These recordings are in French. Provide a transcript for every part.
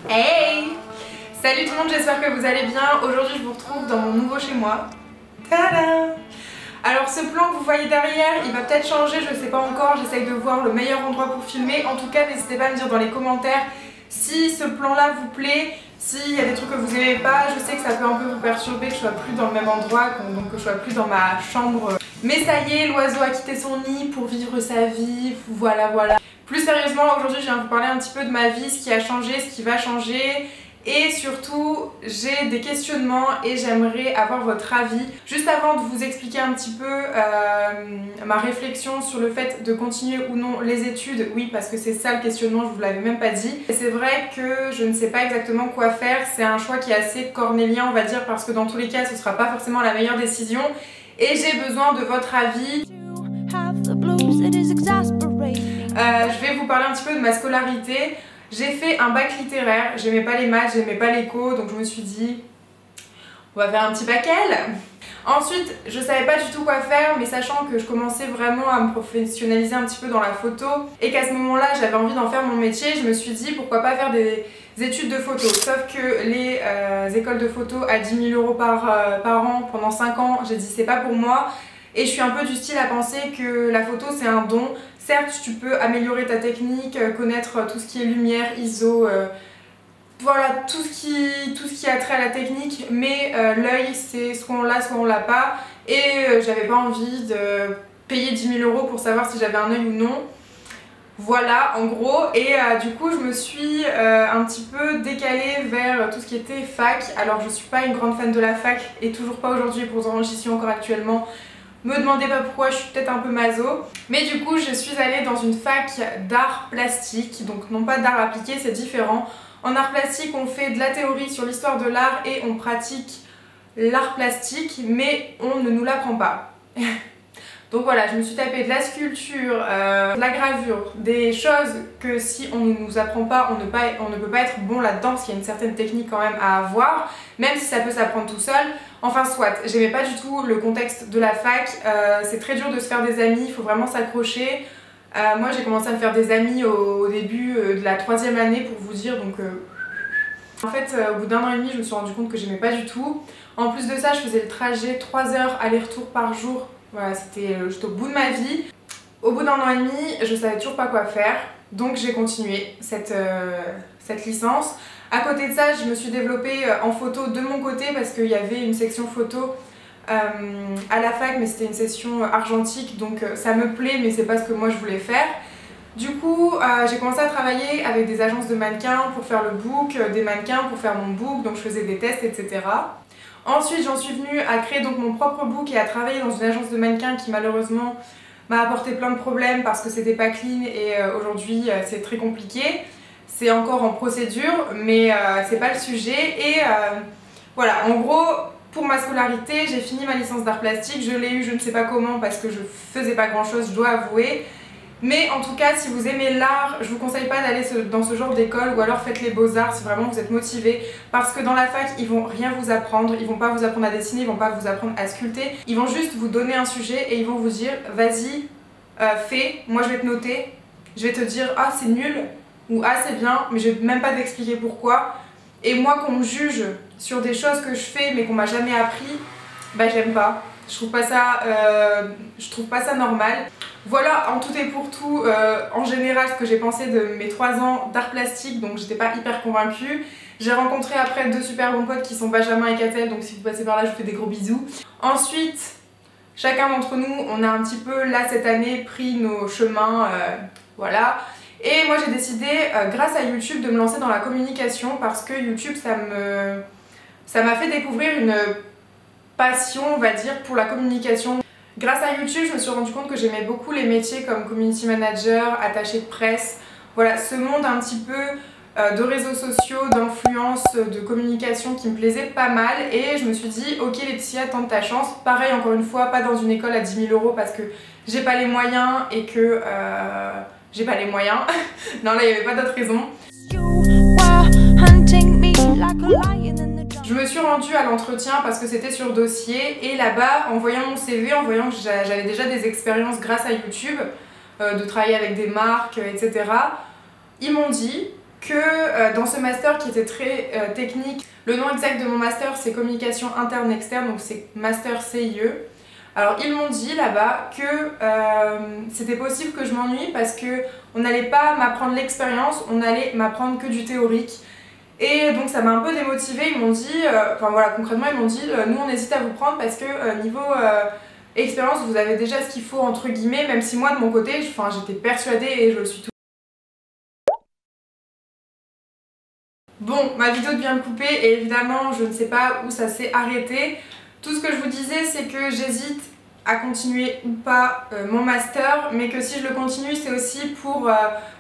Hey! Salut tout le monde, j'espère que vous allez bien. Aujourd'hui je vous retrouve dans mon nouveau chez moi. Tada! Alors ce plan que vous voyez derrière, il va peut-être changer, je sais pas encore, j'essaye de voir le meilleur endroit pour filmer. En tout cas, n'hésitez pas à me dire dans les commentaires si ce plan-là vous plaît, s'il y a des trucs que vous aimez pas. Je sais que ça peut un peu vous perturber, que je sois plus dans le même endroit, donc que je sois plus dans ma chambre. Mais ça y est, l'oiseau a quitté son nid pour vivre sa vie, voilà. Plus sérieusement, aujourd'hui je viens vous parler un petit peu de ma vie, ce qui a changé, ce qui va changer. Et surtout, j'ai des questionnements et j'aimerais avoir votre avis. Juste avant de vous expliquer un petit peu ma réflexion sur le fait de continuer ou non les études, oui, parce que c'est ça le questionnement, je vous l'avais même pas dit. Et c'est vrai que je ne sais pas exactement quoi faire, c'est un choix qui est assez cornélien, on va dire, parce que dans tous les cas, ce sera pas forcément la meilleure décision. Et j'ai besoin de votre avis. Je vais vous parler un petit peu de ma scolarité. J'ai fait un bac littéraire, j'aimais pas les maths, j'aimais pas l'éco, donc je me suis dit on va faire un petit bac L. Ensuite, je savais pas du tout quoi faire, mais sachant que je commençais vraiment à me professionnaliser un petit peu dans la photo et qu'à ce moment-là j'avais envie d'en faire mon métier, je me suis dit pourquoi pas faire des études de photo. Sauf que les écoles de photo à 10 000 € par an pendant 5 ans, j'ai dit c'est pas pour moi. Et je suis un peu du style à penser que la photo c'est un don. Certes, tu peux améliorer ta technique, connaître tout ce qui est lumière, ISO, voilà, tout ce qui a trait à la technique, mais l'œil c'est soit on l'a, soit on l'a pas. Et j'avais pas envie de payer 10 000 € pour savoir si j'avais un œil ou non. Voilà, en gros, et du coup je me suis un petit peu décalée vers tout ce qui était fac. Alors je suis pas une grande fan de la fac, et toujours pas aujourd'hui, pourtant j'y suis encore actuellement. Me demandez pas pourquoi, je suis peut-être un peu maso. Mais du coup, je suis allée dans une fac d'art plastique, donc non pas d'art appliqué, c'est différent. En art plastique, on fait de la théorie sur l'histoire de l'art et on pratique l'art plastique, mais on ne nous l'apprend pas. Donc voilà, je me suis tapé de la sculpture, de la gravure, des choses que si on ne nous apprend pas, on ne peut pas être bon là-dedans parce qu'il y a une certaine technique quand même à avoir, même si ça peut s'apprendre tout seul. Enfin soit, j'aimais pas du tout le contexte de la fac, c'est très dur de se faire des amis, il faut vraiment s'accrocher. Moi j'ai commencé à me faire des amis au début de la 3e année pour vous dire, donc en fait au bout d'1 an et demi je me suis rendu compte que j'aimais pas du tout. En plus de ça, je faisais le trajet 3 heures aller-retour par jour. Voilà, j'étais au bout de ma vie. Au bout d'1 an et demi, je savais toujours pas quoi faire, donc j'ai continué cette licence. À côté de ça, je me suis développée en photo de mon côté parce qu'il y avait une section photo à la fac, mais c'était une session argentique, donc ça me plaît, mais c'est pas ce que moi je voulais faire. Du coup, j'ai commencé à travailler avec des agences de mannequins pour faire le book, des mannequins pour faire mon book, donc je faisais des tests, etc. Ensuite, j'en suis venue à créer donc mon propre book et à travailler dans une agence de mannequins qui malheureusement m'a apporté plein de problèmes parce que c'était pas clean et aujourd'hui c'est très compliqué. C'est encore en procédure, mais c'est pas le sujet. Et voilà, en gros, pour ma scolarité, j'ai fini ma licence d'art plastique. Je l'ai eu, je ne sais pas comment parce que je faisais pas grand chose, je dois avouer. Mais en tout cas, si vous aimez l'art, je vous conseille pas d'aller dans ce genre d'école ou alors faites les beaux-arts si vraiment vous êtes motivé, parce que dans la fac, ils vont rien vous apprendre, ils vont pas vous apprendre à dessiner, ils vont pas vous apprendre à sculpter, ils vont juste vous donner un sujet et ils vont vous dire vas-y, fais, moi je vais te noter, je vais te dire ah c'est nul ou ah c'est bien, mais je vais même pas t'expliquer pourquoi. Et moi qu'on me juge sur des choses que je fais mais qu'on m'a jamais appris, bah j'aime pas. Je trouve pas ça normal. Voilà, en tout et pour tout, en général, ce que j'ai pensé de mes 3 ans d'art plastique, donc j'étais pas hyper convaincue. J'ai rencontré après 2 super bons potes qui sont Benjamin et Catel, donc si vous passez par là, je vous fais des gros bisous. Ensuite, chacun d'entre nous, on a un petit peu, là, cette année, pris nos chemins, voilà. Et moi, j'ai décidé, grâce à YouTube, de me lancer dans la communication parce que YouTube, ça m'a fait découvrir une passion, on va dire, pour la communication. Grâce à YouTube, je me suis rendu compte que j'aimais beaucoup les métiers comme community manager, attaché de presse, voilà, ce monde un petit peu de réseaux sociaux, d'influence, de communication qui me plaisait pas mal. Et je me suis dit, ok Laetitia, tente ta chance. Pareil, encore une fois, pas dans une école à 10 000 € parce que j'ai pas les moyens et que j'ai pas les moyens. Non, là, il n'y avait pas d'autre raison. Je me suis rendue à l'entretien parce que c'était sur dossier et là-bas, en voyant mon CV, en voyant que j'avais déjà des expériences grâce à YouTube, de travailler avec des marques, etc., ils m'ont dit que dans ce master qui était très technique, le nom exact de mon master c'est communication interne-externe, donc c'est master CIE. Alors ils m'ont dit là-bas que c'était possible que je m'ennuie parce qu'on n'allait pas m'apprendre l'expérience, on allait m'apprendre que du théorique. Et donc ça m'a un peu démotivée, ils m'ont dit, enfin voilà, concrètement ils m'ont dit nous on hésite à vous prendre parce que niveau expérience vous avez déjà ce qu'il faut entre guillemets, même si moi de mon côté j'étais persuadée et je le suis tout. Bon, ma vidéo devient de couper et évidemment je ne sais pas où ça s'est arrêté. Tout ce que je vous disais c'est que j'hésite à continuer ou pas mon master, mais que si je le continue c'est aussi pour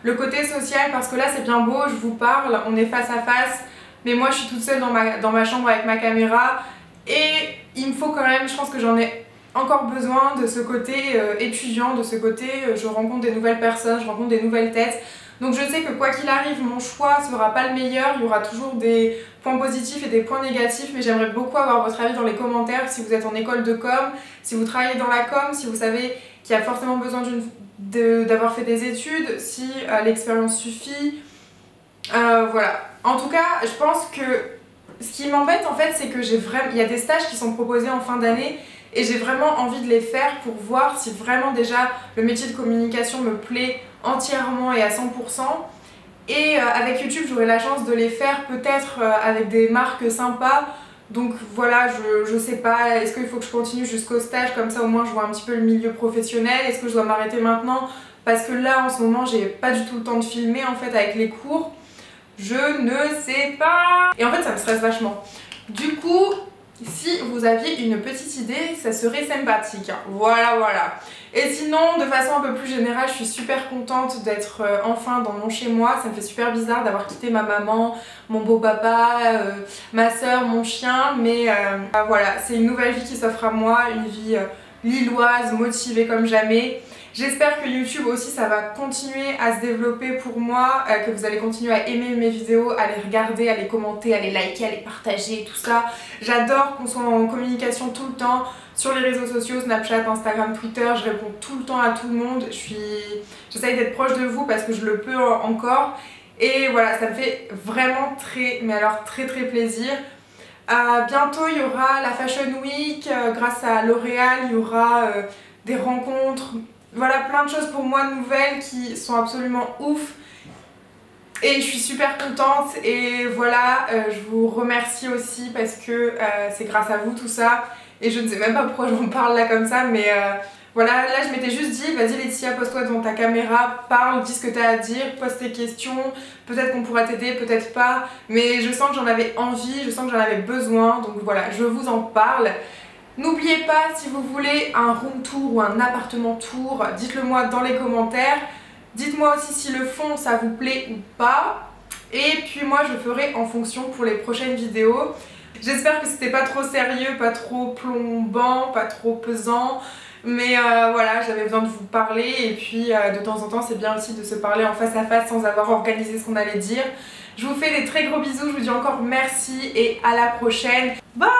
le côté social, parce que là c'est bien beau, je vous parle, on est face à face, mais moi je suis toute seule dans ma chambre avec ma caméra et il me faut quand même, je pense que j'en ai encore besoin de ce côté étudiant, de ce côté je rencontre des nouvelles personnes, je rencontre des nouvelles têtes. Donc je sais que quoi qu'il arrive, mon choix ne sera pas le meilleur, il y aura toujours des points positifs et des points négatifs, mais j'aimerais beaucoup avoir votre avis dans les commentaires si vous êtes en école de com, si vous travaillez dans la com, si vous savez qu'il y a forcément besoin d'avoir fait des études, si l'expérience suffit. Voilà. En tout cas, je pense que ce qui m'embête en fait, c'est que il y a des stages qui sont proposés en fin d'année et j'ai vraiment envie de les faire pour voir si vraiment déjà le métier de communication me plaît entièrement et à 100%. Et avec YouTube j'aurai la chance de les faire peut-être avec des marques sympas. Donc voilà, je sais pas, est-ce qu'il faut que je continue jusqu'au stage, comme ça au moins je vois un petit peu le milieu professionnel, est-ce que je dois m'arrêter maintenant parce que là en ce moment j'ai pas du tout le temps de filmer en fait avec les cours. Je ne sais pas. Et en fait ça me stresse vachement. Du coup, si vous aviez une petite idée, ça serait sympathique. Voilà, voilà. Et sinon, de façon un peu plus générale, je suis super contente d'être enfin dans mon chez-moi. Ça me fait super bizarre d'avoir quitté ma maman, mon beau-papa, ma soeur, mon chien. Mais voilà, c'est une nouvelle vie qui s'offre à moi, une vie lilloise, motivée comme jamais. J'espère que YouTube aussi ça va continuer à se développer pour moi, que vous allez continuer à aimer mes vidéos, à les regarder, à les commenter, à les liker, à les partager et tout ça. J'adore qu'on soit en communication tout le temps sur les réseaux sociaux, Snapchat, Instagram, Twitter, je réponds tout le temps à tout le monde. J'essaye d'être proche de vous parce que je le peux encore. Et voilà, ça me fait vraiment mais alors très plaisir. Bientôt il y aura la Fashion Week, grâce à L'Oréal, il y aura des rencontres. Voilà, plein de choses pour moi nouvelles qui sont absolument ouf et je suis super contente. Et voilà, je vous remercie aussi parce que c'est grâce à vous tout ça et je ne sais même pas pourquoi j'en parle là comme ça, mais voilà, là je m'étais juste dit vas-y Laetitia, pose-toi devant ta caméra, parle, dis ce que tu as à dire, pose tes questions, peut-être qu'on pourra t'aider, peut-être pas, mais je sens que j'en avais envie, je sens que j'en avais besoin, donc voilà, je vous en parle. N'oubliez pas, si vous voulez un room tour ou un appartement tour, dites-le moi dans les commentaires. Dites-moi aussi si le fond ça vous plaît ou pas. Et puis moi je ferai en fonction pour les prochaines vidéos. J'espère que c'était pas trop sérieux, pas trop plombant, pas trop pesant. Mais voilà, j'avais besoin de vous parler et puis de temps en temps c'est bien aussi de se parler en face à face sans avoir organisé ce qu'on allait dire. Je vous fais des très gros bisous, je vous dis encore merci et à la prochaine. Bye!